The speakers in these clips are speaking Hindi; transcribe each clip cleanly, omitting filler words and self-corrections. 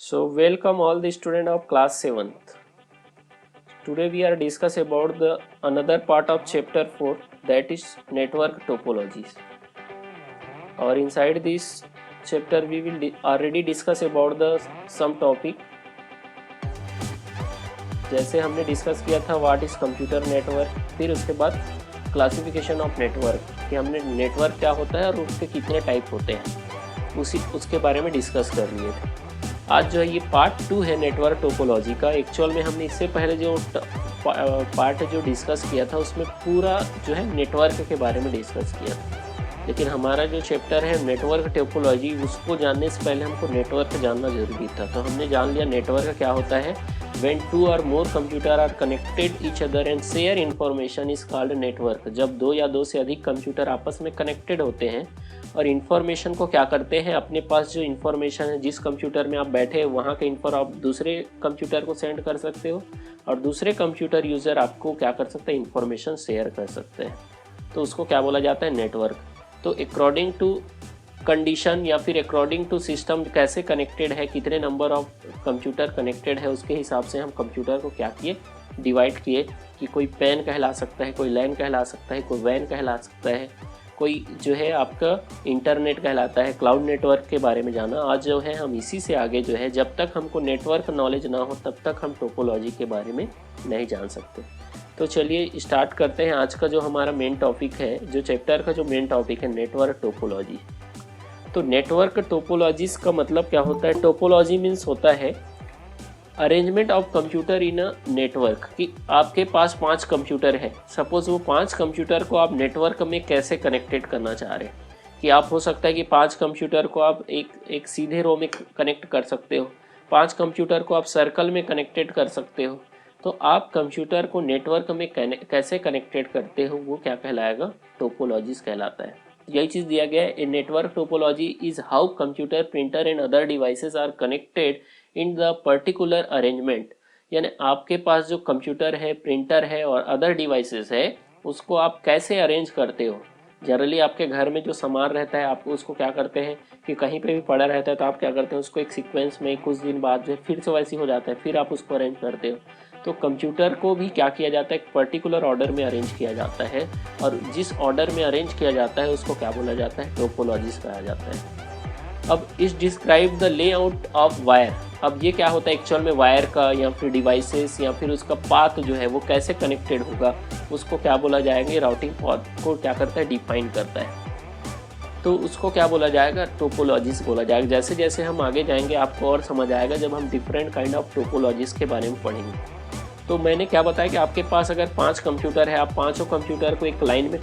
So welcome all the student of class 7th. Today we are discuss about the another part of chapter 4, that is network topologies. Or inside this chapter we will already discuss about the some topic. जैसे हमने डिस्कस किया था व्हाट इज कंप्यूटर नेटवर्क, फिर उसके बाद क्लासिफिकेशन ऑफ नेटवर्क कि हमने नेटवर्क क्या होता है और उसके कितने टाइप होते हैं, उसके बारे में डिस्कस कर लिए थे। आज जो है ये पार्ट 2 है नेटवर्क टोपोलॉजी का। एक्चुअल में हमने इससे पहले जो पार्ट जो डिस्कस किया था उसमें पूरा जो है नेटवर्क के बारे में डिस्कस किया था, लेकिन हमारा जो चैप्टर है नेटवर्क टोपोलॉजी, उसको जानने से पहले हमको नेटवर्क जानना जरूरी था। तो हमने जान लिया नेटवर्क क्या होता है। When two or more computer are connected each other and share information is called network। जब दो या दो से अधिक कंप्यूटर आपस में कनेक्टेड होते हैं और इन्फॉर्मेशन को क्या करते हैं, अपने पास जो इन्फॉर्मेशन है, जिस कंप्यूटर में आप बैठे वहाँ के इन्फॉर्म आप दूसरे कंप्यूटर को सेंड कर सकते हो और दूसरे कंप्यूटर यूज़र आपको क्या कर सकते हैं, इन्फॉर्मेशन शेयर कर सकते हैं। तो उसको क्या बोला जाता है, नेटवर्क। तो अकॉर्डिंग टू कंडीशन या फिर अकॉर्डिंग टू सिस्टम कैसे कनेक्टेड है, कितने नंबर ऑफ कंप्यूटर कनेक्टेड है, उसके हिसाब से हम कंप्यूटर को क्या किए, डिवाइड किए कि कोई पैन कहला सकता है, कोई लैन कहला सकता है, कोई वैन कहला सकता है, कोई जो है आपका इंटरनेट कहलाता है। क्लाउड नेटवर्क के बारे में जाना। आज जो है हम इसी से आगे जो है, जब तक हमको नेटवर्क नॉलेज ना हो तब तक हम टोपोलॉजी के बारे में नहीं जान सकते। तो चलिए स्टार्ट करते हैं। आज का जो हमारा मेन टॉपिक है, जो चैप्टर का जो मेन टॉपिक है, नेटवर्क टोपोलॉजी। तो नेटवर्क टोपोलॉजीज का मतलब क्या होता है। टोपोलॉजी मीन्स होता है arrangement of computer in a network, कि आपके पास 5 कंप्यूटर है। सपोज वो 5 कंप्यूटर को आप नेटवर्क में कैसे कनेक्टेड करना चाह रहे हैं, कि आप हो सकता है कि 5 कंप्यूटर को आप एक सीधे रो में कनेक्ट कर सकते हो, 5 कंप्यूटर को आप सर्कल में कनेक्टेड कर सकते हो। तो आप कंप्यूटर को नेटवर्क में कैसे कनेक्टेड करते हो, वो क्या कहलाएगा, टोपोलॉजीज कहलाता है। यही चीज़ दिया गया है। A network topology is how computer, printer and other devices are connected in the particular arrangement. यानी आपके पास जो कंप्यूटर है, प्रिंटर है और अदर डिवाइसेस है, उसको आप कैसे अरेंज करते हो। जनरली आपके घर में जो सामान रहता है, आप उसको क्या करते हैं कि कहीं पे भी पड़ा रहता है तो आप क्या करते हैं, उसको एक सीक्वेंस में कुछ दिन बाद जो है फिर से वैसी हो जाता है, फिर आप उसको अरेंज करते हो। तो कंप्यूटर को भी क्या किया जाता है, एक पर्टिकुलर ऑर्डर में अरेंज किया जाता है, और जिस ऑर्डर में अरेंज किया जाता है उसको क्या बोला जाता है, टोपोलॉजीज कहा जाता है। अब इस describe the layout of wire. अब ये क्या होता है एक्चुअल में, वायर का या फिर डिवाइसेस या फिर उसका पाथ जो है वो कैसे कनेक्टेड होगा, उसको क्या बोला जाएगा, राउटिंग पाथ को क्या करता है, डिफाइन करता है। तो उसको क्या बोला जाएगा, टोपोलॉजीज बोला जाएगा। जैसे जैसे हम आगे जाएंगे आपको और समझ आएगा जब हम डिफरेंट काइंड ऑफ टोपोलॉजीज के बारे में पढ़ेंगे। तो मैंने क्या बताया कि आपके पास अगर 5 कंप्यूटर है, आप पाँचों कंप्यूटर को एक लाइन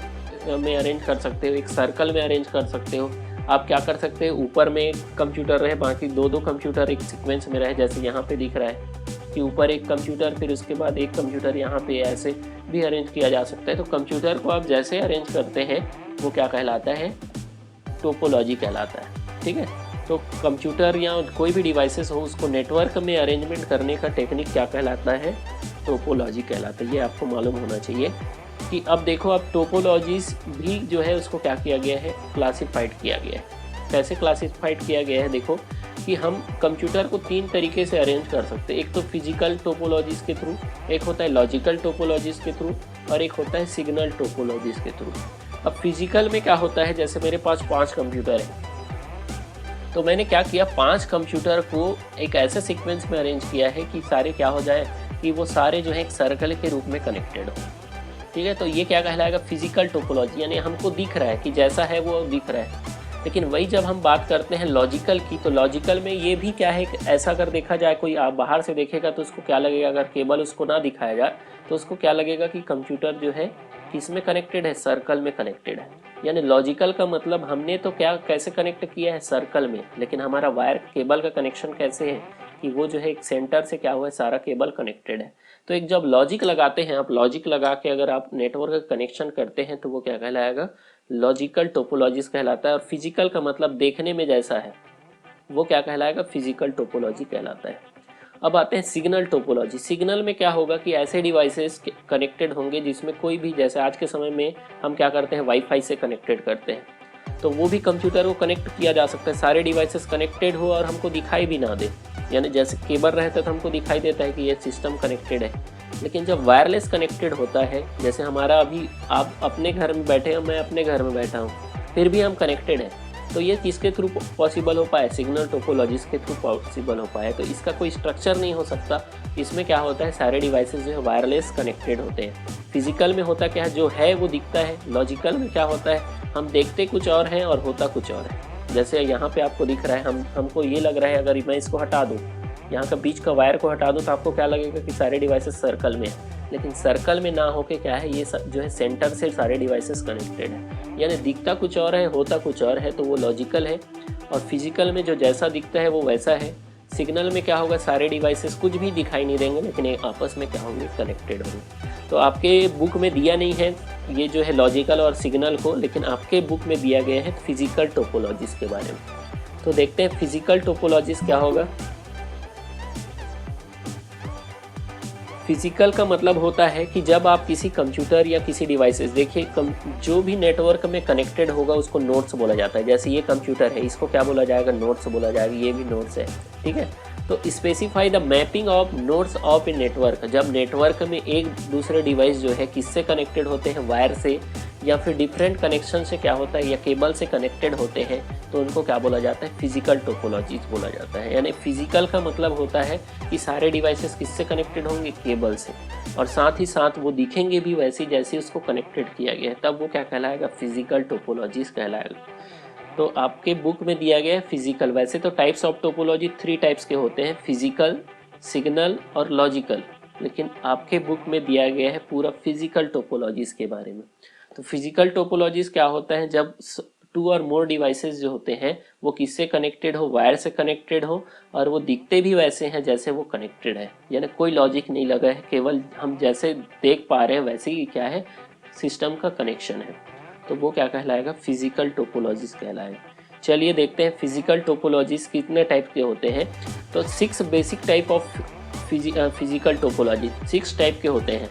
में अरेंज कर सकते हो, एक सर्कल में अरेंज कर सकते हो। आप क्या कर सकते हो, ऊपर में एक कंप्यूटर रहे, बाकी 2-2 कंप्यूटर एक सीक्वेंस में रहे, जैसे यहाँ पे दिख रहा है कि ऊपर एक कंप्यूटर, फिर उसके बाद एक कंप्यूटर यहाँ पे, ऐसे भी अरेंज किया जा सकता है। तो कंप्यूटर को आप जैसे अरेंज करते हैं वो क्या कहलाता है, टोपोलॉजी कहलाता है। ठीक है। तो कंप्यूटर या कोई भी डिवाइसेस हो, उसको नेटवर्क में अरेंजमेंट करने का टेक्निक क्या कहलाता है, टोपोलॉजी कहलाता है। ये आपको मालूम होना चाहिए कि अब देखो, अब टोपोलॉजीज भी जो है उसको क्या किया गया है, क्लासिफाइड किया गया है। कैसे क्लासिफाइड किया गया है, देखो कि हम कंप्यूटर को 3 तरीके से अरेंज कर सकते हैं। एक तो फिजिकल टोपोलॉजीज के थ्रू, एक होता है लॉजिकल टोपोलॉजीज के थ्रू, और एक होता है सिग्नल टोपोलॉजीज के थ्रू। अब फिजिकल में क्या होता है, जैसे मेरे पास 5 कंप्यूटर है, तो मैंने क्या किया, 5 कंप्यूटर को एक ऐसे सीक्वेंस में अरेंज किया है कि सारे क्या हो जाए, कि वो सारे जो है एक सर्कल के रूप में कनेक्टेड हो। ठीक है। तो ये क्या कहलाएगा, फिजिकल टोपोलॉजी, यानी हमको दिख रहा है कि जैसा है वो दिख रहा है। लेकिन वही जब हम बात करते हैं लॉजिकल की, तो लॉजिकल में ये भी क्या है, ऐसा अगर देखा जाए, कोई आप बाहर से देखेगा तो उसको क्या लगेगा, अगर केबल उसको ना दिखाया जाए तो उसको क्या लगेगा कि कंप्यूटर जो है किस में कनेक्टेड है, सर्कल में कनेक्टेड है। यानी लॉजिकल का मतलब हमने तो क्या कैसे कनेक्ट किया है, सर्कल में, लेकिन हमारा वायर केबल का कनेक्शन कैसे है कि वो जो है एक सेंटर से क्या हुआ है, सारा केबल कनेक्टेड है। तो एक जब लॉजिक लगाते हैं आप, लॉजिक लगा के अगर आप नेटवर्क का कनेक्शन करते हैं तो वो क्या कहलाएगा, लॉजिकल टोपोलॉजीज कहलाता है। और फिजिकल का मतलब देखने में जैसा है, वो क्या कहलाएगा, फिजिकल टोपोलॉजी कहलाता है। अब आते हैं सिग्नल टोपोलॉजी। सिग्नल में क्या होगा कि ऐसे डिवाइसेस कनेक्टेड होंगे जिसमें कोई भी, जैसे आज के समय में हम क्या करते हैं, वाईफाई से कनेक्टेड करते हैं। तो वो भी कंप्यूटर को कनेक्ट किया जा सकता है, सारे डिवाइसेस कनेक्टेड हो और हमको दिखाई भी ना दे। यानी जैसे केबल रहता है तो हमको दिखाई देता है कि ये सिस्टम कनेक्टेड है, लेकिन जब वायरलेस कनेक्टेड होता है, जैसे हमारा अभी आप अपने घर में बैठे हैं, मैं अपने घर में बैठा हूँ, फिर भी हम कनेक्टेड हैं, तो ये किसके थ्रू पॉसिबल हो पाया? सिग्नल टोपोलॉजीज के थ्रू पॉसिबल हो पाया। तो इसका कोई स्ट्रक्चर नहीं हो सकता। इसमें क्या होता है, सारे डिवाइसेस जो है वायरलेस कनेक्टेड होते हैं। फिजिकल में होता क्या है, जो है वो दिखता है। लॉजिकल में क्या होता है, हम देखते कुछ और हैं और होता कुछ और है। जैसे यहाँ पे आपको दिख रहा है, हमको ये लग रहा है अगर मैं इसको हटा दूँ, यहाँ का बीच का वायर को हटा दूँ, तो आपको क्या लगेगा कि सारे डिवाइसेस सर्कल में है, लेकिन सर्कल में ना होके क्या है, ये जो है सेंटर से सारे डिवाइसेस कनेक्टेड है। यानी दिखता कुछ और है, होता कुछ और है, तो वो लॉजिकल है। और फिजिकल में जो जैसा दिखता है वो वैसा है। सिग्नल में क्या होगा, सारे डिवाइसेस कुछ भी दिखाई नहीं देंगे, लेकिन एक आपस में क्या होंगे, कनेक्टेड होंगे। तो आपके बुक में दिया नहीं है ये जो है लॉजिकल और सिग्नल को, लेकिन आपके बुक में दिया गया है फिजिकल टोपोलॉजीज के बारे में। तो देखते हैं फिजिकल टोपोलॉजीज क्या होगा। फिजिकल का मतलब होता है कि जब आप किसी कंप्यूटर या किसी डिवाइसेस, देखिए जो भी नेटवर्क में कनेक्टेड होगा उसको नोड्स बोला जाता है। जैसे ये कंप्यूटर है, इसको क्या बोला जाएगा, नोड्स बोला जाएगा। ये भी नोड्स है, ठीक है। तो specify the mapping of nodes of a network. जब नेटवर्क में एक दूसरे डिवाइस जो है किससे कनेक्टेड होते हैं, वायर से, या फिर डिफरेंट कनेक्शन से क्या होता है, या केबल से कनेक्टेड होते हैं, तो उनको क्या बोला जाता है, फिजिकल टोपोलॉजीज बोला जाता है। यानी फिजिकल का मतलब होता है कि सारे डिवाइसेस किससे कनेक्टेड होंगे, केबल से, और साथ ही साथ वो दिखेंगे भी वैसे जैसे उसको कनेक्टेड किया गया है, तब वो क्या कहलाएगा, फिजिकल टोपोलॉजीज कहलाएगा। तो आपके बुक में दिया गया है फिजिकल। वैसे तो टाइप्स ऑफ टोपोलॉजी 3 टाइप्स के होते हैं, फिजिकल, सिग्नल और लॉजिकल, लेकिन आपके बुक में दिया गया है पूरा फिजिकल टोपोलॉजीज के बारे में। तो फिजिकल टोपोलॉजीज क्या होता है, जब 2 और मोर डिवाइसेस जो होते हैं वो किससे कनेक्टेड हो, वायर से कनेक्टेड हो, और वो दिखते भी वैसे हैं जैसे वो कनेक्टेड है। यानी कोई लॉजिक नहीं लगा है, केवल हम जैसे देख पा रहे हैं वैसे ही क्या है, सिस्टम का कनेक्शन है। तो वो क्या कहलाएगा, फिजिकल टोपोलॉजीज कहलाएगा। चलिए देखते हैं फिजिकल टोपोलॉजीज कितने टाइप के होते हैं। तो 6 basic type of physical topology 6 type के होते हैं।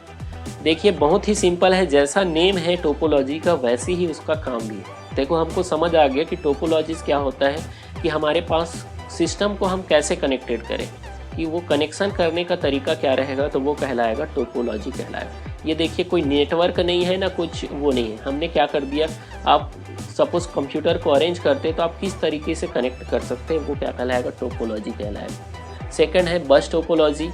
देखिए बहुत ही सिंपल है, जैसा नेम है टोपोलॉजी का वैसे ही उसका काम भी है। देखो हमको समझ आ गया कि टोपोलॉजीज क्या होता है, कि हमारे पास सिस्टम को हम कैसे कनेक्टेड करें, कि वो कनेक्शन करने का तरीका क्या रहेगा, तो वो कहलाएगा टोपोलॉजी कहलाएगा। ये देखिए कोई नेटवर्क नहीं है ना कुछ वो नहीं है, हमने क्या कर दिया, आप सपोज कंप्यूटर को अरेंज करते तो आप किस तरीके से कनेक्ट कर सकते हैं, वो क्या कहलाएगा, टोपोलॉजी कहलाएगा। सेकंड है बस टोपोलॉजी,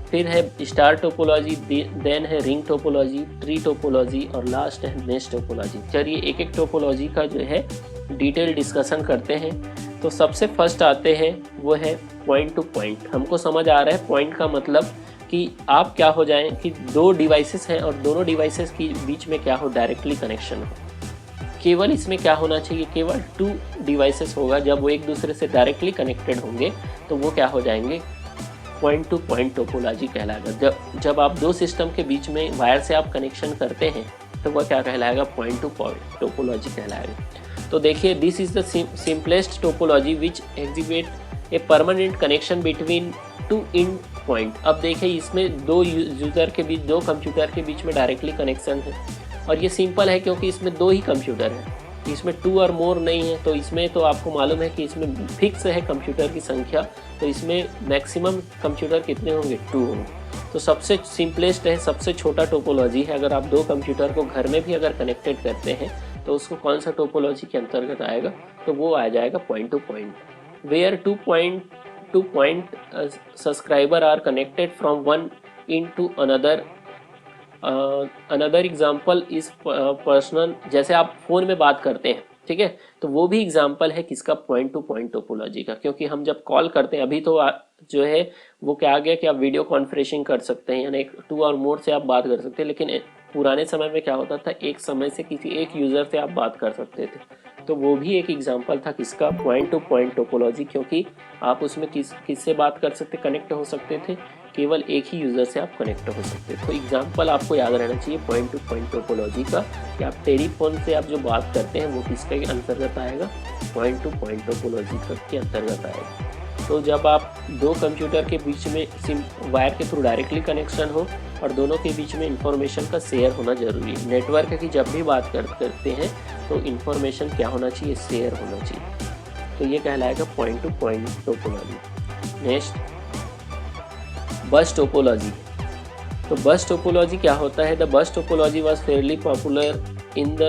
फिर है स्टार टोपोलॉजी, देन है रिंग टोपोलॉजी, ट्री टोपोलॉजी, और लास्ट है मेश टोपोलॉजी। चलिए एक एक टोपोलॉजी का जो है डिटेल डिस्कशन करते हैं। तो सबसे फर्स्ट आते हैं वो है पॉइंट टू पॉइंट। हमको समझ आ रहा है पॉइंट का मतलब कि आप क्या हो जाएं कि 2 डिवाइसेस हैं और दोनों डिवाइसेस के बीच में क्या हो, डायरेक्टली कनेक्शन हो। केवल इसमें क्या होना चाहिए, केवल 2 डिवाइसेस होगा। जब वो एक दूसरे से डायरेक्टली कनेक्टेड होंगे तो वो क्या हो जाएंगे, पॉइंट टू पॉइंट टोपोलॉजी कहलाएगा। जब आप 2 सिस्टम के बीच में वायर से आप कनेक्शन करते हैं तो वह क्या कहलाएगा, पॉइंट टू पॉइंट टोपोलॉजी कहलाएगा। तो देखिए this is the simplest topology which exhibit a permanent connection between 2 and point. अब देखिए इसमें 2 यूज़र के बीच, 2 कंप्यूटर के बीच में डायरेक्टली कनेक्शन है, और ये सिंपल है क्योंकि इसमें 2 ही कंप्यूटर हैं, इसमें 2 और मोर नहीं है। तो इसमें तो आपको मालूम है कि इसमें फिक्स है कंप्यूटर की संख्या, तो इसमें मैक्सिमम कंप्यूटर कितने होंगे, 2 होंगे। तो सबसे सिंपलेस्ट है, सबसे छोटा टोपोलॉजी है। अगर आप 2 कंप्यूटर को घर में भी अगर कनेक्टेड करते हैं तो उसको कौन सा टोपोलॉजी के अंतर्गत आएगा, तो वो आ जाएगा point to point, where two point subscriber are connected from one into another. Another example is personal, जैसे आप फ़ोन में बात करते हैं, ठीक है, तो वो भी एग्जाम्पल है किसका, पॉइंट टू पॉइंट टोपोलॉजी का। क्योंकि हम जब कॉल करते हैं, अभी तो जो है वो क्या आ गया कि आप वीडियो कॉन्फ्रेंसिंग कर सकते हैं, यानी 2 और मोर से आप बात कर सकते हैं। लेकिन पुराने समय में क्या होता था, एक समय से किसी एक यूज़र से आप बात कर सकते थे, तो वो भी एक एग्जाम्पल था किसका, पॉइंट टू पॉइंट टोपोलॉजी। क्योंकि आप उसमें किससे बात कर सकते, कनेक्ट हो सकते थे, केवल एक ही यूज़र से आप कनेक्ट हो सकते थे। तो एग्जाम्पल आपको याद रहना चाहिए पॉइंट टू पॉइंट टोपोलॉजी का, कि आप टेलीफोन से आप जो बात करते हैं वो किसके अंतर्गत आएगा, पॉइंट टू पॉइंट टोपोलॉजी के अंतर्गत आएगा। तो जब आप दो कंप्यूटर के बीच में सिम वायर के थ्रू डायरेक्टली कनेक्शन हो और दोनों के बीच में इंफॉर्मेशन का शेयर होना ज़रूरी है। नेटवर्क की जब भी बात करते हैं तो इंफॉर्मेशन क्या होना चाहिए, शेयर होना चाहिए। तो ये कहलाएगा point to point topology. Next, बस टोपोलॉजी। तो बस टोपोलॉजी क्या होता है? The bus topology was Fairlie popular in the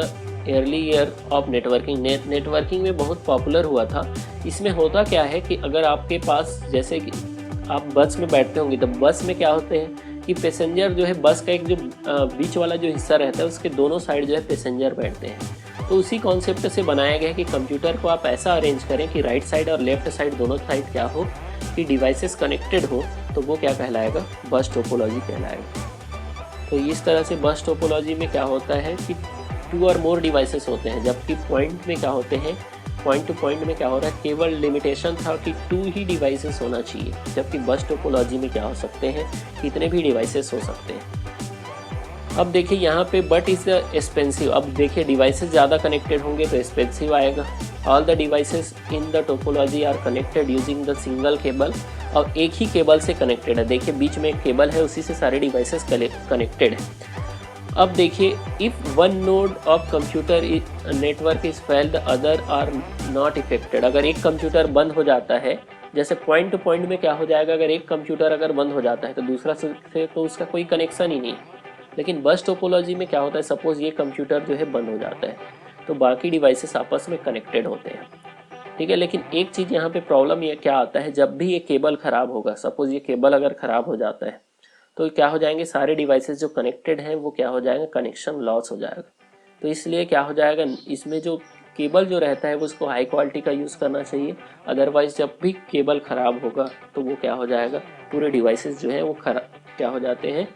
early year of networking. Networking में बहुत पॉपुलर हुआ था। इसमें होता क्या है कि अगर आपके पास, जैसे कि आप बस में बैठते होंगे, तो बस में क्या होते हैं कि पैसेंजर जो है, बस का एक जो बीच वाला जो हिस्सा रहता है उसके दोनों साइड जो है पैसेंजर बैठते हैं। तो उसी कॉन्सेप्ट से बनाया गया है कि कंप्यूटर को आप ऐसा अरेंज करें कि राइट साइड और लेफ्ट साइड दोनों साइड क्या हो, कि डिवाइसेस कनेक्टेड हो, तो वो क्या कहलाएगा? बस टोपोलॉजी कहलाएगा। तो इस तरह से बस टोपोलॉजी में क्या होता है कि 2 और मोर डिवाइसेस होते हैं, जबकि पॉइंट में क्या होते हैं, पॉइंट टू पॉइंट में क्या हो रहा है, केवल लिमिटेशन था कि 2 ही डिवाइसेस होना चाहिए, जबकि बस टोपोलॉजी में क्या हो सकते हैं, कितने भी डिवाइसेस हो सकते हैं। अब देखिए यहाँ पे बट इज़ एक्सपेंसिव। अब देखिए डिवाइसेस ज़्यादा कनेक्टेड होंगे तो एक्सपेंसिव आएगा। All the devices in the topology are connected using the single cable, और एक ही केबल से कनेक्टेड है। देखिए बीच में एक केबल है, उसी से सारे डिवाइसेस कनेक्टेड है। अब देखिए, if one node of computer network is fail the other are not affected. अगर एक कंप्यूटर बंद हो जाता है, जैसे पॉइंट टू पॉइंट में क्या हो जाएगा, अगर एक कंप्यूटर अगर बंद हो जाता है तो दूसरा से तो उसका कोई कनेक्शन ही नहीं। लेकिन बस टोपोलॉजी में क्या होता है, सपोज ये कंप्यूटर जो है बंद हो जाता है तो बाकी डिवाइसेस आपस में कनेक्टेड होते हैं, ठीक है। लेकिन एक चीज़ यहाँ पे प्रॉब्लम ये क्या आता है, जब भी ये केबल ख़राब होगा, सपोज ये केबल अगर ख़राब हो जाता है तो क्या हो जाएंगे, सारे डिवाइसेस जो कनेक्टेड हैं वो क्या हो जाएंगे, कनेक्शन लॉस हो जाएगा। तो इसलिए क्या हो जाएगा, इसमें जो केबल जो रहता है वो उसको हाई क्वालिटी का यूज़ करना चाहिए। अदरवाइज जब भी केबल ख़राब होगा तो वो क्या हो जाएगा, पूरे डिवाइसेस जो है वो खराब क्या हो जाते हैं,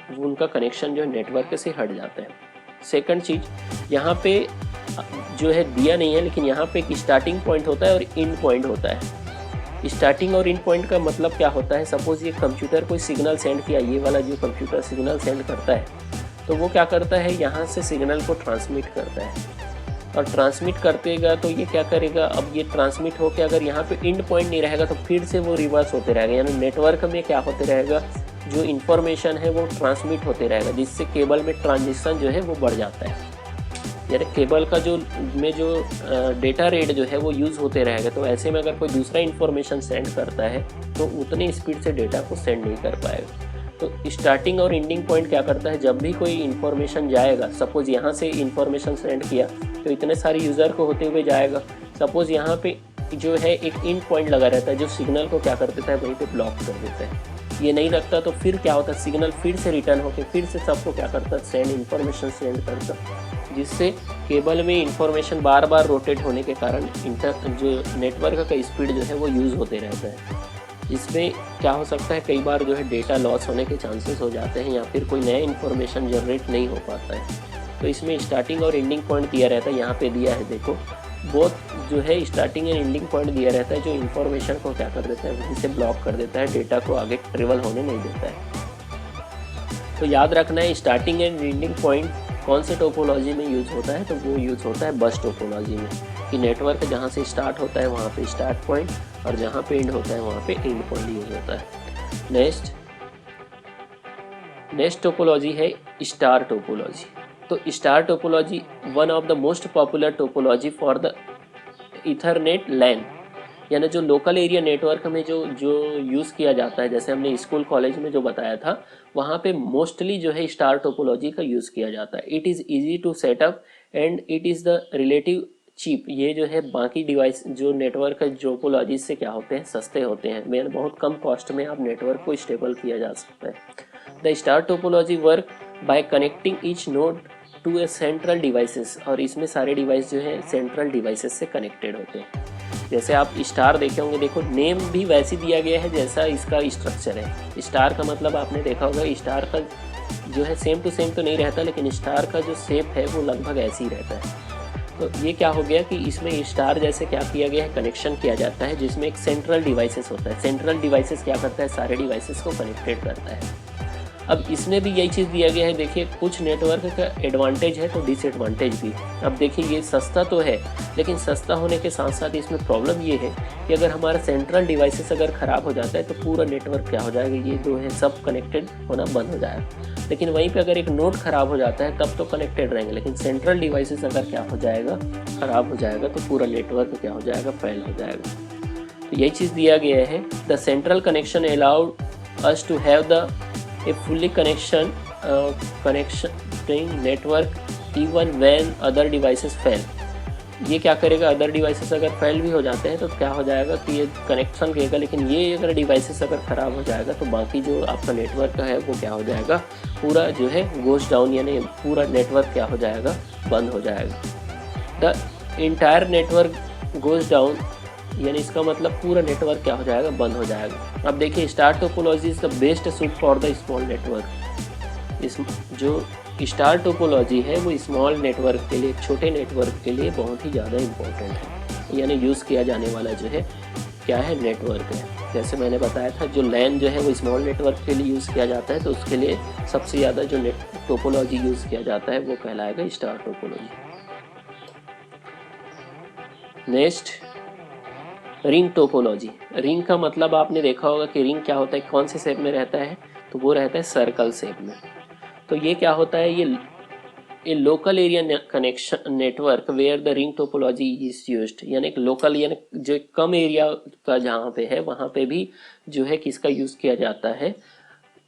वो उनका कनेक्शन जो है नेटवर्क से हट जाता है। सेकंड चीज़ यहाँ पे जो है दिया नहीं है, लेकिन यहाँ पे एक स्टार्टिंग पॉइंट होता है और एंड पॉइंट होता है। स्टार्टिंग और एंड पॉइंट का मतलब क्या होता है, सपोज ये कंप्यूटर कोई सिग्नल सेंड किया, ये वाला जो कंप्यूटर सिग्नल सेंड करता है तो वो क्या करता है, यहाँ से सिग्नल को ट्रांसमिट करता है, और ट्रांसमिट करतेगा तो ये क्या करेगा, अब ये ट्रांसमिट होकर अगर यहाँ पे एंड पॉइंट नहीं रहेगा तो फिर से वो रिवर्स होते रहेगा। यानी नेटवर्क में क्या होते रहेगा, जो इन्फॉर्मेशन है वो ट्रांसमिट होते रहेगा, जिससे केबल में ट्रांजिशन जो है वो बढ़ जाता है। यानी केबल का जो डेटा रेट जो है वो यूज़ होते रहेगा। तो ऐसे में अगर कोई दूसरा इन्फॉर्मेशन सेंड करता है तो उतनी स्पीड से डेटा को सेंड नहीं कर पाएगा। तो स्टार्टिंग और एंडिंग पॉइंट क्या करता है, जब भी कोई इन्फॉर्मेशन जाएगा, सपोज यहाँ से इन्फॉर्मेशन सेंड किया तो इतने सारे यूज़र को होते हुए जाएगा। सपोज यहाँ पे जो है एक एंड पॉइंट लगा रहता है जो सिग्नल को क्या कर देता है, वहीं पे ब्लॉक कर देता है। ये नहीं रखता तो फिर क्या होता है, सिग्नल फिर से रिटर्न होकर फिर से सबको क्या करता है, सेंड इन्फॉर्मेशन सेंड करता, जिससे केबल में इंफॉर्मेशन बार बार रोटेट होने के कारण जो नेटवर्क का स्पीड जो है वो यूज़ होते रहता है। इसमें क्या हो सकता है, कई बार जो है डेटा लॉस होने के चांसेस हो जाते हैं, या फिर कोई नया इन्फॉर्मेशन जनरेट नहीं हो पाता है। तो इसमें स्टार्टिंग और एंडिंग पॉइंट दिया रहता है, यहाँ पे दिया है देखो, बोथ जो है स्टार्टिंग एंड एंडिंग पॉइंट दिया रहता है, जो इन्फॉर्मेशन को क्या कर देता है, वहीं से ब्लॉक कर देता है, डेटा को आगे ट्रेवल होने नहीं देता है। तो याद रखना है, स्टार्टिंग एंड एंडिंग पॉइंट कौन से टोपोलॉजी में यूज़ होता है, तो वो यूज़ होता है बस टोपोलॉजी में, कि नेटवर्क जहाँ से स्टार्ट होता है वहाँ पे स्टार्ट पॉइंट, और जहाँ पे एंड होता है वहाँ पे एंड पॉइंट यूज़ होता है। नेक्स्ट टोपोलॉजी है स्टार टोपोलॉजी। तो star topology one of the most popular topology for the ethernet LAN, यानी जो लोकल एरिया नेटवर्क में जो यूज़ किया जाता है, जैसे हमने स्कूल कॉलेज में जो बताया था, वहाँ पे मोस्टली जो है स्टार टोपोलॉजी का यूज़ किया जाता है। It is easy to setup and it is the relative cheap. ये जो है बाकी डिवाइस जो नेटवर्क टोपोलॉजी से क्या होते हैं, सस्ते होते हैं, मेन बहुत कम कॉस्ट में आप नेटवर्क को स्टेबल किया जा सकता है। The star topology work by connecting each node to a central devices, और इसमें सारे डिवाइस जो है सेंट्रल डिवाइसेस से कनेक्टेड होते हैं। जैसे आप स्टार देखे होंगे, देखो नेम भी वैसे दिया गया है जैसा इसका स्ट्रक्चर है। स्टार का मतलब आपने देखा होगा, स्टार का जो है सेम टू सेम तो नहीं रहता, लेकिन स्टार का जो शेप है वो लगभग ऐसे ही रहता है। तो ये क्या हो गया कि इसमें स्टार जैसे क्या किया गया है, कनेक्शन किया जाता है, जिसमें एक सेंट्रल डिवाइसेस होता है। सेंट्रल डिवाइसेस क्या करता है, सारे डिवाइसेस को कनेक्टेड करता है। अब इसमें भी यही चीज़ दिया गया है, देखिए कुछ नेटवर्क का एडवांटेज है तो डिसएडवांटेज भी। अब देखिए ये सस्ता तो है, लेकिन सस्ता होने के साथ साथ इसमें प्रॉब्लम ये है कि अगर हमारा सेंट्रल डिवाइसेस अगर ख़राब हो जाता है तो पूरा नेटवर्क क्या हो जाएगा, ये जो है सब कनेक्टेड होना बंद हो जाएगा। लेकिन वहीं पे अगर एक नोड ख़राब हो जाता है तब तो कनेक्टेड रहेंगे, लेकिन सेंट्रल डिवाइसेस अगर क्या हो जाएगा, ख़राब हो जाएगा तो पूरा नेटवर्क क्या हो जाएगा, फेल हो जाएगा। तो यही चीज़ दिया गया है, the central connection allowed us to have the a fully connection network even when other devices fail. ये क्या करेगा, अदर डिवाइसेस अगर फेल भी हो जाते हैं तो क्या हो जाएगा कि ये कनेक्शन रहेगा, लेकिन ये अगर डिवाइसेस अगर ख़राब हो जाएगा तो बाकी जो आपका नेटवर्क है वो क्या हो जाएगा, पूरा जो है गोज डाउन, यानी पूरा नेटवर्क क्या हो जाएगा, बंद हो जाएगा। The entire network goes down, यानी इसका मतलब पूरा नेटवर्क क्या हो जाएगा, बंद हो जाएगा। अब देखिए star topology is the best suit for the small network. इस जो स्टार टोपोलॉजी है वो स्मॉल नेटवर्क के लिए, छोटे नेटवर्क के लिए बहुत ही ज़्यादा इम्पोर्टेंट है, यानी यूज़ किया जाने वाला जो है क्या है, नेटवर्क है। जैसे मैंने बताया था जो लैन जो है वो स्मॉल नेटवर्क के लिए यूज़ किया जाता है, तो उसके लिए सबसे ज़्यादा जो टोपोलॉजी यूज़ किया जाता है वो कहलाएगा star topology. Next ring topology. Ring का मतलब आपने देखा होगा कि रिंग क्या होता है, कौन से शेप में रहता है, तो वो रहता है सर्कल शेप में। तो ये क्या होता है, ये local area connection network where the ring topology is used, यानी एक लोकल, यानी जो कम एरिया का जहाँ पे है वहाँ पे भी जो है किसका यूज़ किया जाता है,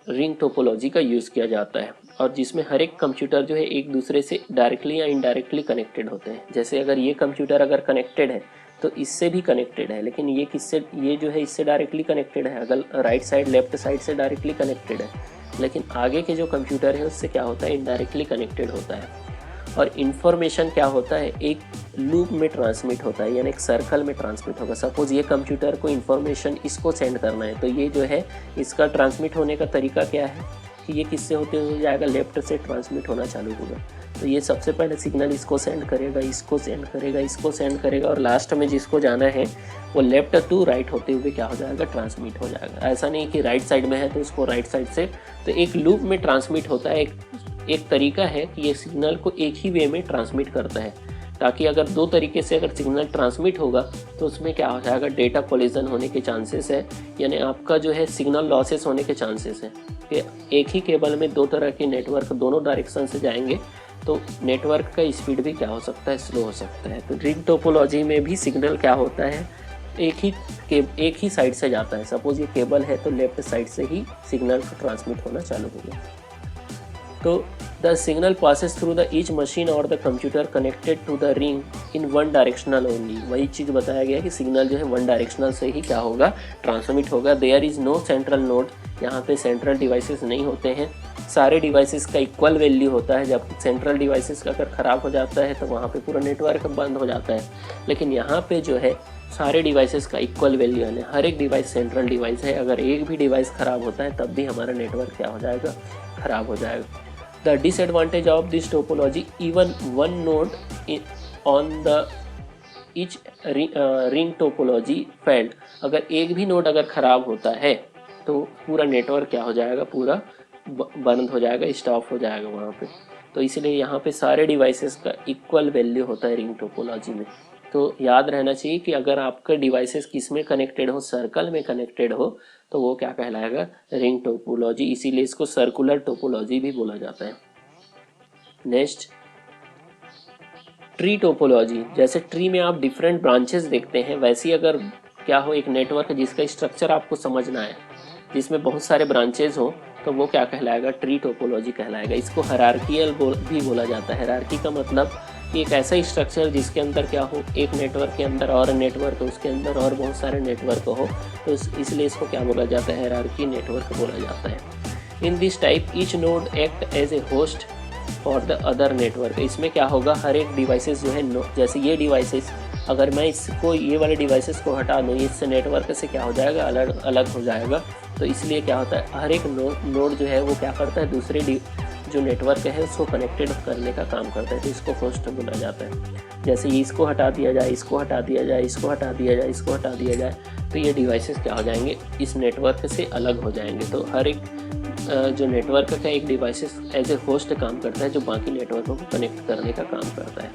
रिंग टोपोलॉजी का यूज़ किया जाता है। और जिसमें हर एक कंप्यूटर जो है एक दूसरे से डायरेक्टली या इनडायरेक्टली कनेक्टेड होते हैं। जैसे अगर ये कंप्यूटर अगर कनेक्टेड है तो इससे भी कनेक्टेड है, लेकिन ये किससे, ये जो है इससे डायरेक्टली कनेक्टेड है, अगर राइट साइड लेफ्ट साइड से डायरेक्टली कनेक्टेड है, लेकिन आगे के जो कंप्यूटर है उससे क्या होता है, इनडायरेक्टली कनेक्टेड होता है। और इन्फॉर्मेशन क्या होता है, एक लूप में ट्रांसमिट होता है, यानी एक सर्कल में ट्रांसमिट होगा। सपोज ये कंप्यूटर को इन्फॉर्मेशन इसको सेंड करना है, तो ये जो है इसका ट्रांसमिट होने का तरीका क्या है कि ये किससे होते हुए जाएगा, लेफ्ट से ट्रांसमिट होना चालू होगा। तो ये सबसे पहले सिग्नल इसको सेंड करेगा, इसको सेंड करेगा, इसको सेंड करेगा, और लास्ट में जिसको जाना है वो लेफ्ट टू राइट होते हुए क्या हो जाएगा, ट्रांसमिट हो जाएगा। ऐसा नहीं कि राइट साइड में है तो उसको राइट साइड से, तो एक लूप में ट्रांसमिट होता है। एक तरीका है कि ये सिग्नल को एक ही वे में ट्रांसमिट करता है, ताकि अगर दो तरीके से अगर सिग्नल ट्रांसमिट होगा तो उसमें क्या हो जाएगा, डेटा कोलिजन होने के चांसेस है, यानी आपका जो है सिग्नल लॉसेस होने के चांसेस है कि एक ही केबल में दो तरह के नेटवर्क दोनों डायरेक्शन से जाएंगे तो नेटवर्क का स्पीड भी क्या हो सकता है, स्लो हो सकता है। तो रिंग टोपोलॉजी में भी सिग्नल क्या होता है, एक ही साइड से जाता है। सपोज ये केबल है तो लेफ्ट साइड से ही सिग्नल ट्रांसमिट होना चालू होगा। तो the signal passes through the each machine और the computer connected to the ring in one directional only. वही चीज़ बताया गया कि सिग्नल जो है वन डायरेक्शनल से ही क्या होगा, ट्रांसमिट होगा। There is no central node, यहाँ पे सेंट्रल डिवाइसेस नहीं होते हैं। सारे डिवाइसेस का इक्वल वैल्यू होता है, जब सेंट्रल डिवाइसेस का अगर ख़राब हो जाता है तो वहाँ पे पूरा नेटवर्क बंद हो जाता है। लेकिन यहाँ पे जो है सारे डिवाइसेस का इक्वल वैल्यू है, हर एक डिवाइस सेंट्रल डिवाइस है। अगर एक भी डिवाइस ख़राब होता है तब भी हमारा नेटवर्क क्या हो जाएगा, ख़राब हो जाएगा। The disadvantage of this topology, even one node on the each ring topology failed। अगर एक भी नोड अगर ख़राब होता है तो पूरा नेटवर्क क्या हो जाएगा, पूरा बंद हो जाएगा, स्टॉप हो जाएगा वहाँ पे। तो इसलिए यहाँ पे सारे डिवाइसेस का इक्वल वैल्यू होता है रिंग टोपोलॉजी में। तो याद रहना चाहिए कि अगर आपका डिवाइसेस किस में कनेक्टेड हो, सर्कल में कनेक्टेड हो, तो वो क्या कहलाएगा, रिंग टोपोलॉजी। इसीलिए इसको सर्कुलर टोपोलॉजी भी बोला जाता है। Next tree topology. जैसे ट्री में आप डिफरेंट ब्रांचेस देखते हैं, वैसे ही अगर क्या हो, एक नेटवर्क जिसका स्ट्रक्चर आपको समझना है, जिसमें बहुत सारे ब्रांचेस हो, तो वो क्या कहलाएगा, ट्री टोपोलॉजी कहलाएगा। इसको हायरार्कियल भी बोला जाता है। हायरार्की का मतलब कि एक ऐसा स्ट्रक्चर जिसके अंदर क्या हो, एक नेटवर्क के अंदर और नेटवर्क, उसके अंदर और बहुत सारे नेटवर्क हो, तो इसलिए इसको क्या बोला जाता है, हायरार्की नेटवर्क बोला जाता है। In this type each node act as a host for the other network. इसमें क्या होगा, हर एक डिवाइसेस जो है, जैसे ये डिवाइसेस, अगर मैं इसको, ये वाले डिवाइसेस को हटा दूँ, इससे नेटवर्क से क्या हो जाएगा, अलग अलग हो जाएगा। तो इसलिए क्या होता है, हर एक नोड जो है वो क्या करता है, दूसरे जो नेटवर्क है उसको कनेक्टेड करने का काम करता है। तो इसको होस्ट बोला जाता है। जैसे इसको हटा दिया जाए, इसको हटा दिया जाए, इसको हटा दिया जाए, इसको हटा दिया जाए, तो ये डिवाइसेस क्या हो जाएंगे, इस नेटवर्क से अलग हो जाएंगे। तो हर एक जो नेटवर्क का एक डिवाइसेस एज ए होस्ट काम करता है जो बाकी नेटवर्कों को कनेक्ट करने का काम करता है।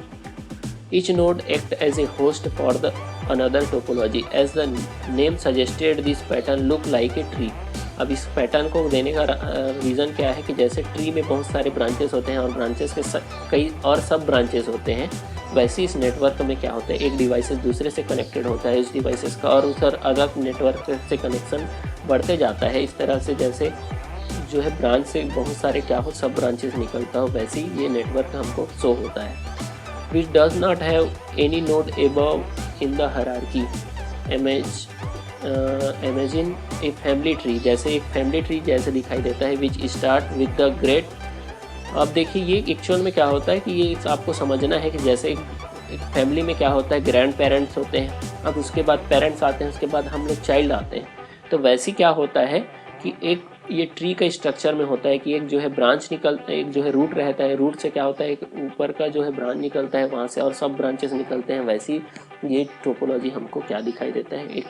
Each node act as a host for the another topology as the name suggested this pattern look like a tree. अब इस पैटर्न को देने का रीज़न क्या है कि जैसे ट्री में बहुत सारे ब्रांचेस होते हैं और ब्रांचेस के कई और सब ब्रांचेस होते हैं, वैसे इस नेटवर्क में क्या होता है, एक डिवाइसेस दूसरे से कनेक्टेड होता है इस डिवाइसेस का और उस अदर नेटवर्क से कनेक्शन बढ़ते जाता है। इस तरह से जैसे जो है ब्रांच से बहुत सारे क्या हो सब ब्रांचेस निकलता हो, वैसे ही ये नेटवर्क हमको शो होता है। Which does not have any node above in the hierarchy. Imagine a family tree, जैसे एक फैमिली ट्री जैसे दिखाई देता है which start with the great. अब देखिए ये एक्चुअल में क्या होता है कि ये आपको समझना है कि जैसे एक फैमिली में क्या होता है, ग्रैंड पेरेंट्स होते हैं, अब उसके बाद पेरेंट्स आते हैं, उसके बाद हम लोग चाइल्ड आते हैं। तो वैसे क्या होता है कि एक ये ट्री का स्ट्रक्चर में होता है कि एक जो है ब्रांच निकलता है, एक जो है रूट रहता है, रूट से क्या होता है एक ऊपर का जो है ब्रांच निकलता है वहाँ से और सब ब्रांचेस निकलते हैं। वैसी ये टोपोलॉजी हमको क्या दिखाई देता है, एक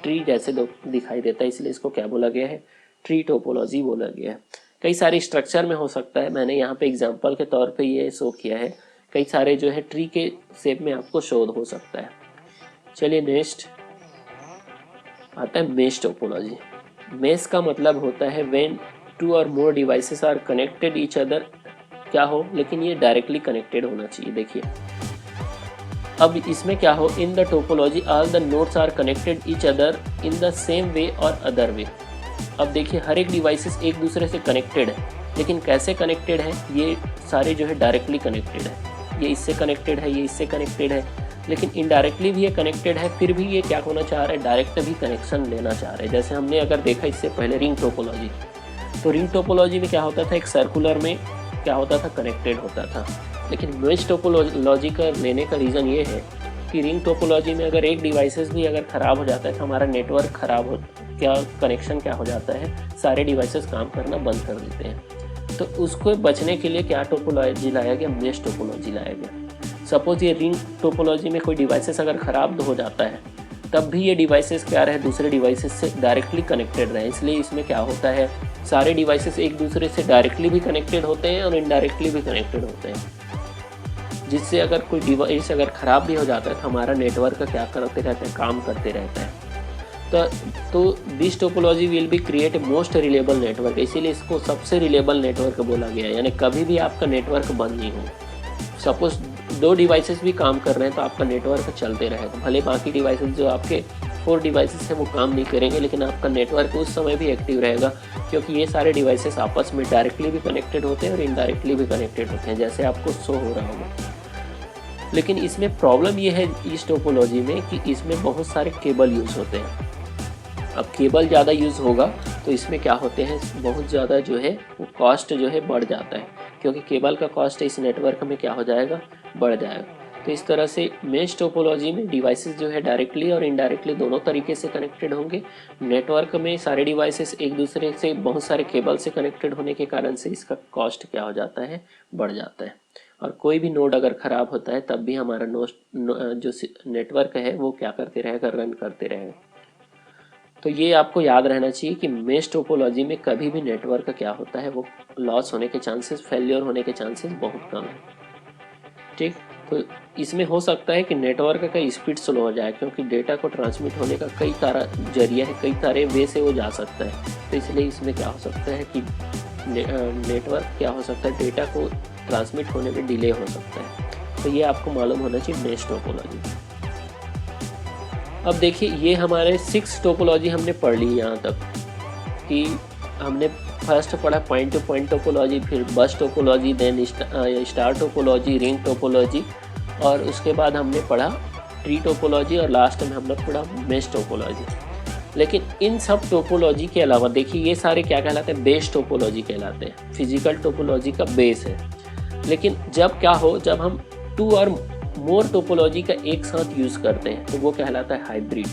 ट्री जैसे दिखाई देता है, इसलिए इसको क्या बोला गया है, ट्री टोपोलॉजी बोला गया है। कई सारे स्ट्रक्चर में हो सकता है, मैंने यहाँ पे एग्जांपल के तौर पे ये शो किया है, कई सारे जो है ट्री के शेप में आपको शो हो सकता है। चलिए नेक्स्ट आता है मेश टोपोलॉजी। मेश का मतलब होता है when two or more devices are connected each other, क्या हो, लेकिन ये डायरेक्टली कनेक्टेड होना चाहिए। देखिए अब इसमें क्या हो, in the topology all the nodes are connected each other in the same way और अदर वे। अब देखिए हर एक डिवाइसेस एक दूसरे से कनेक्टेड है, लेकिन कैसे कनेक्टेड है, ये सारे जो है डायरेक्टली कनेक्टेड है, ये इससे कनेक्टेड है, ये इससे कनेक्टेड है, लेकिन इनडायरेक्टली भी ये कनेक्टेड है, फिर भी ये क्या होना चाह रहा है, डायरेक्ट भी कनेक्शन लेना चाह रहे हैं। जैसे हमने अगर देखा इससे पहले रिंग टोपोलॉजी, तो रिंग टोपोलॉजी में क्या होता था, एक सर्कुलर में क्या होता था, कनेक्टेड होता था। लेकिन मेश टोपोलॉजी का लेने का रीज़न ये है कि रिंग टोपोलॉजी में अगर एक डिवाइसेस भी अगर ख़राब हो जाता है तो हमारा नेटवर्क ख़राब हो, क्या कनेक्शन क्या हो जाता है, सारे डिवाइसेस काम करना बंद कर देते हैं। तो उसको बचने के लिए क्या टोपोलॉजी लाया गया, मेश टोपोलॉजी लाया गया। सपोज ये रिंग टोपोलॉजी में कोई डिवाइसेस अगर ख़राब हो जाता है तब भी ये डिवाइसेस क्या रहे, दूसरे डिवाइसेस से डायरेक्टली कनेक्टेड रहे। इसलिए इसमें क्या होता है, सारे डिवाइसेस एक दूसरे से डायरेक्टली भी कनेक्टेड होते हैं और इनडायरेक्टली भी कनेक्टेड होते हैं, जिससे अगर कोई डिवाइस अगर ख़राब भी हो जाता है तो हमारा नेटवर्क का क्या करते रहते हैं, काम करते रहता है। तो this topology will be create a most reliable network, इसीलिए इसको सबसे रिलेबल नेटवर्क बोला गया है, यानी कभी भी आपका नेटवर्क बंद नहीं हो। सपोज दो डिवाइसेस भी काम कर रहे हैं तो आपका नेटवर्क चलते रहेगा, भले बाकी डिवाइसेस जो आपके 4 डिवाइसेस हैं वो काम नहीं करेंगे, लेकिन आपका नेटवर्क उस समय भी एक्टिव रहेगा, क्योंकि ये सारे डिवाइसेस आपस में डायरेक्टली भी कनेक्टेड होते हैं और इनडायरेक्टली भी कनेक्टेड होते हैं, जैसे आपको शो हो रहा होगा। लेकिन इसमें प्रॉब्लम ये है इस टोपोलॉजी में कि इसमें बहुत सारे केबल यूज़ होते हैं। अब केबल ज़्यादा यूज़ होगा तो इसमें क्या होते हैं, बहुत ज़्यादा जो है वो कॉस्ट जो है बढ़ जाता है, क्योंकि केबल का कॉस्ट इस नेटवर्क में क्या हो जाएगा, बढ़ जाएगा। तो इस तरह से मेश टोपोलॉजी में डिवाइसेस जो है डायरेक्टली और इनडायरेक्टली दोनों तरीके से कनेक्टेड होंगे। नेटवर्क में सारे डिवाइसेस एक दूसरे से बहुत सारे केबल से कनेक्टेड होने के कारण से इसका कॉस्ट क्या हो जाता है, बढ़ जाता है। और कोई भी नोड अगर ख़राब होता है तब भी हमारा जो नेटवर्क है वो क्या करते रहेगा, रन करते रहेगा। तो ये आपको याद रहना चाहिए कि मेश टोपोलॉजी में कभी भी नेटवर्क क्या होता है, वो लॉस होने के चांसेस, फेलियर होने के चांसेस बहुत कम है। ठीक, तो इसमें हो सकता है कि नेटवर्क का स्पीड स्लो हो जाए, क्योंकि डेटा को ट्रांसमिट होने का कई सारा जरिया है, कई सारे वे से वो जा सकता है। तो इसलिए इसमें क्या हो सकता है कि नेटवर्क क्या हो सकता है, डेटा को ट्रांसमिट होने में डिले हो सकता है। तो ये आपको मालूम होना चाहिए मेश टोपोलॉजी। अब देखिए ये हमारे 6 टोपोलॉजी हमने पढ़ ली यहाँ तक, कि हमने फर्स्ट पढ़ा पॉइंट टू पॉइंट टोपोलॉजी, फिर bus topology, then star topology, ring topology, और उसके बाद हमने पढ़ा ट्री टोपोलॉजी, और लास्ट में हमने पढ़ा मेश टोपोलॉजी। लेकिन इन सब टोपोलॉजी के अलावा देखिए ये सारे क्या कहलाते हैं, बेस टोपोलॉजी कहलाते हैं, फिजिकल टोपोलॉजी का बेस है। लेकिन जब क्या हो, जब हम 2 और मोर टोपोलॉजी का एक साथ यूज़ करते हैं तो वो कहलाता है हाइब्रिड।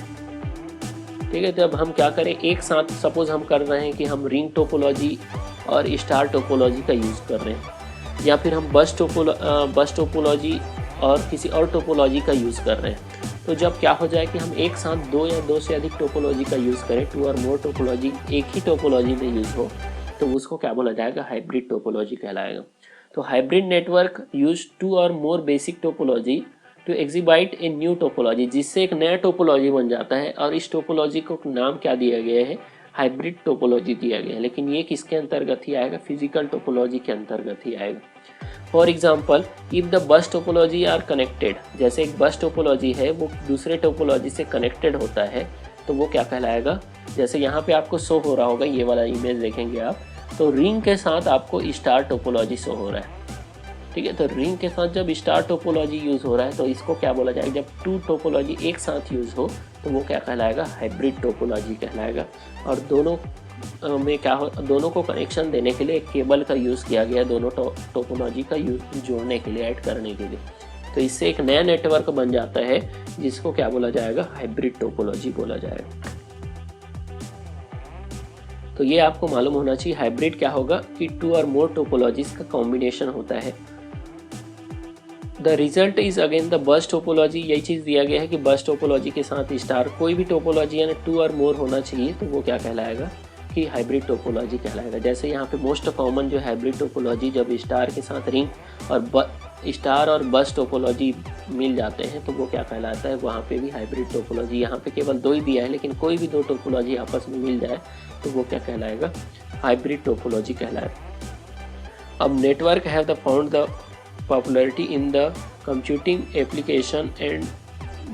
ठीक है, जब हम क्या करें, एक साथ सपोज हम कर रहे हैं कि हम रिंग टोपोलॉजी और स्टार टोपोलॉजी का यूज़ कर रहे हैं, या फिर हम बस टोपोलॉजी और किसी और टोपोलॉजी का यूज़ कर रहे हैं, तो जब क्या हो जाए कि हम एक साथ दो या दो से अधिक टोपोलॉजी का यूज़ करें, टू और मोर टोपोलॉजी एक ही टोपोलॉजी में यूज़ हो, तो उसको क्या बोला जाएगा, हाइब्रिड टोपोलॉजी कहलाएगा। तो hybrid network use two or more basic topology to exhibit a new topology, जिससे एक नया टोपोलॉजी बन जाता है, और इस टोपोलॉजी को नाम क्या दिया गया है, हाइब्रिड टोपोलॉजी दिया गया है। लेकिन ये किसके अंतर्गत ही आएगा, फिजिकल टोपोलॉजी के अंतर्गत ही आएगा। For example, if the bus topology are connected, जैसे एक बस टोपोलॉजी है वो दूसरे टोपोलॉजी से कनेक्टेड होता है, तो वो क्या कहलाएगा, जैसे यहाँ पे आपको शो हो रहा होगा, ये वाला इमेज देखेंगे आप, तो रिंग के साथ आपको स्टार टोपोलॉजी शो हो रहा है, ठीक है। तो रिंग के साथ जब स्टार टोपोलॉजी यूज़ हो रहा है, तो इसको क्या बोला जाएगा, जब टू टोपोलॉजी एक साथ यूज़ हो तो वो क्या कहलाएगा, हाइब्रिड टोपोलॉजी कहलाएगा। और दोनों में क्या हो, दोनों को कनेक्शन देने के लिए एक केबल का यूज़ किया गया, दोनों टोपोलॉजी का यूज जोड़ने के लिए, ऐड करने के लिए। तो इससे एक नया नेटवर्क बन जाता है, जिसको क्या बोला जाएगा, हाइब्रिड टोपोलॉजी बोला जाएगा। तो ये आपको मालूम होना चाहिए, हाइब्रिड क्या होगा कि टू और मोर टोपोलॉजीज का कॉम्बिनेशन होता है। The result is again the bus topology, यही चीज़ दिया गया है कि बस टोपोलॉजी के साथ स्टार, कोई भी टोपोलॉजी यानी टू और मोर होना चाहिए, तो वो क्या कहलाएगा कि हाइब्रिड टोपोलॉजी कहलाएगा। जैसे यहाँ पे मोस्ट कॉमन जो हाइब्रिड टोपोलॉजी, जब स्टार के साथ रिंग और स्टार और बस टोपोलॉजी मिल जाते हैं, तो वो क्या कहलाता है, वहाँ पे भी हाइब्रिड टोपोलॉजी। यहाँ पे केवल दो ही दिया है, लेकिन कोई भी दो टोपोलॉजी आपस में मिल जाए तो वो क्या कहलाएगा, हाइब्रिड टोपोलॉजी कहलाएगा। अब network have the found the popularity in the computing application and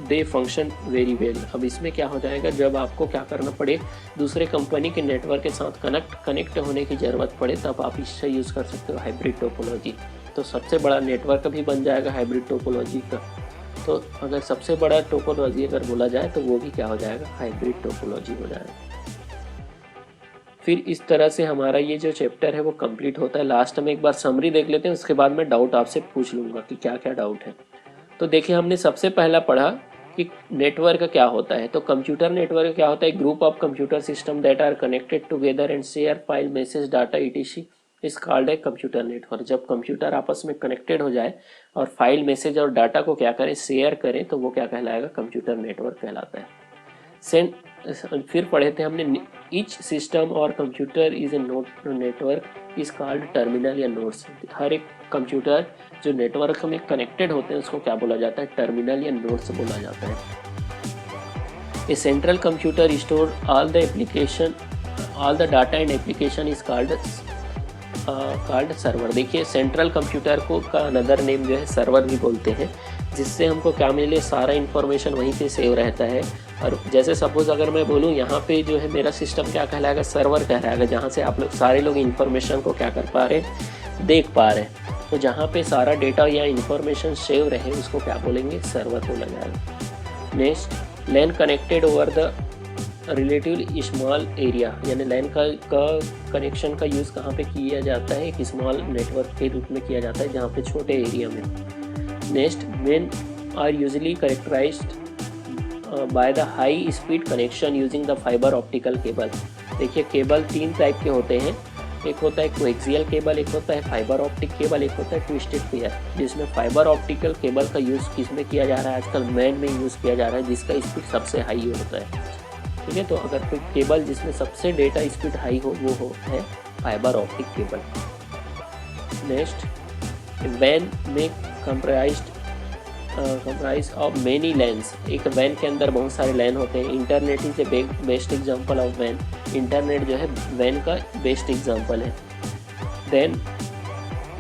they function very well. अब इसमें क्या हो जाएगा, जब आपको क्या करना पड़े, दूसरे कंपनी के नेटवर्क के साथ कनेक्ट होने की ज़रूरत पड़े, तब आप इससे यूज़ कर सकते हो हाइब्रिड टोपोलॉजी। तो सबसे बड़ा नेटवर्क भी बन जाएगा हाइब्रिड टोपोलॉजी का। तो अगर सबसे बड़ा टोपोलॉजी अगर बोला जाए, तो वो भी क्या हो जाएगा, हाइब्रिड टोपोलॉजी हो जाएगा। फिर इस तरह से हमारा ये जो चैप्टर है वो कंप्लीट होता है। लास्ट में एक बार समरी देख लेते हैं, उसके बाद मैं डाउट आपसे पूछ लूँगा कि क्या क्या डाउट है। तो देखिए, हमने सबसे पहला पढ़ा कि नेटवर्क क्या होता है। तो कंप्यूटर नेटवर्क क्या होता है, group of computer system that are connected together and share file, message, data etc is called a computer network. जब कंप्यूटर आपस में कनेक्टेड हो जाए और फाइल, मैसेज और डाटा को क्या करें, शेयर करें, तो वो क्या कहलाएगा, कंप्यूटर नेटवर्क कहलाता है। फिर पढ़े थे हमने, ईच सिस्टम और computer is a network is called terminal या नोड्स। हर एक कंप्यूटर जो नेटवर्क में कनेक्टेड होते हैं उसको क्या बोला जाता है, टर्मिनल या नोड्स बोला जाता है। A central computer store all the application, all the data and application is called server. देखिए, सेंट्रल कंप्यूटर को का अनदर नेम जो है सर्वर भी बोलते हैं, जिससे हमको क्या मिले, सारा इन्फॉर्मेशन वहीं पे सेव रहता है। और जैसे सपोज अगर मैं बोलूँ, यहाँ पे जो है मेरा सिस्टम क्या कहलाएगा, सर्वर कहलाएगा, जहाँ से आप लोग सारे लोग इन्फॉर्मेशन को क्या कर पा रहे हैं, देख पा रहे हैं। तो जहाँ पे सारा डेटा या इन्फॉर्मेशन सेव रहे, उसको क्या बोलेंगे, सर्वर बोला जाएगा। Next, LAN connected over the relatively small area, यानी लैन का कनेक्शन का यूज़ कहाँ पे किया जाता है, एक स्मॉल नेटवर्क के रूप में किया जाता है, जहाँ पे छोटे एरिया में। Next, MAN are usually characterised by the high speed connection using the fibre optical cable. देखिए, केबल तीन टाइप के होते हैं, एक होता है कोएक्सियल केबल, एक होता है फाइबर ऑप्टिक केबल, एक होता है ट्विस्टेड पेयर। जिसमें फाइबर ऑप्टिकल केबल का यूज़ किसमें किया जा रहा है, आजकल मैन में यूज़ किया जा रहा है, जिसका स्पीड सबसे हाई होता है, ठीक है। तो अगर कोई केबल जिसमें सबसे डेटा स्पीड हाई हो, वो है फाइबर ऑप्टिक केबल। नेक्स्ट, वैन में कंप्राइज ऑफ मेनी लैन्स, एक वैन के अंदर बहुत सारे लैन होते हैं। Internet is a best example of वैन, इंटरनेट जो है वैन का बेस्ट एग्जांपल है। Then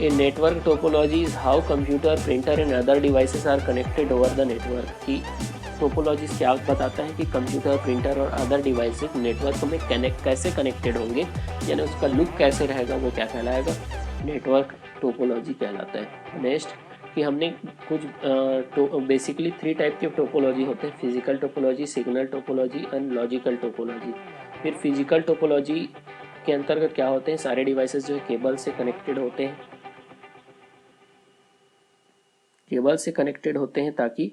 a network topology is how computer, printer and other devices are connected over the network. की टोपोलॉजीज क्या बताता है कि कंप्यूटर, प्रिंटर और अदर डिवाइसेस नेटवर्क में कैसे कनेक्टेड होंगे, यानी उसका लुक कैसे रहेगा, वो क्या कहलाएगा, नेटवर्क टोपोलॉजी कहलाता है। नेक्स्ट, कि हमने कुछ बेसिकली 3 टाइप के टोपोलॉजी होते हैं, physical topology, signal topology and logical topology. फिर फिजिकल टोपोलॉजी के अंतर्गत क्या होते हैं, सारे डिवाइसेस जो है केबल से कनेक्टेड होते हैं, केबल से कनेक्टेड होते हैं ताकि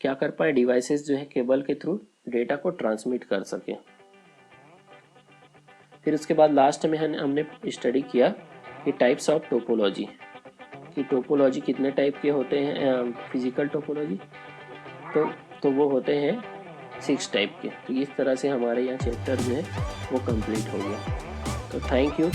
क्या कर पाए, डिवाइसेस जो है केबल के थ्रू डेटा को ट्रांसमिट कर सके। फिर उसके बाद लास्ट में हमने स्टडी किया कि टाइप्स ऑफ टोपोलॉजी, कि टोपोलॉजी कितने टाइप के होते हैं। फिजिकल टोपोलॉजी, तो तो वो होते हैं 6 टाइप के। तो इस तरह से हमारे यहाँ चैप्टर जो है वो कंप्लीट हो गया। तो थैंक यू।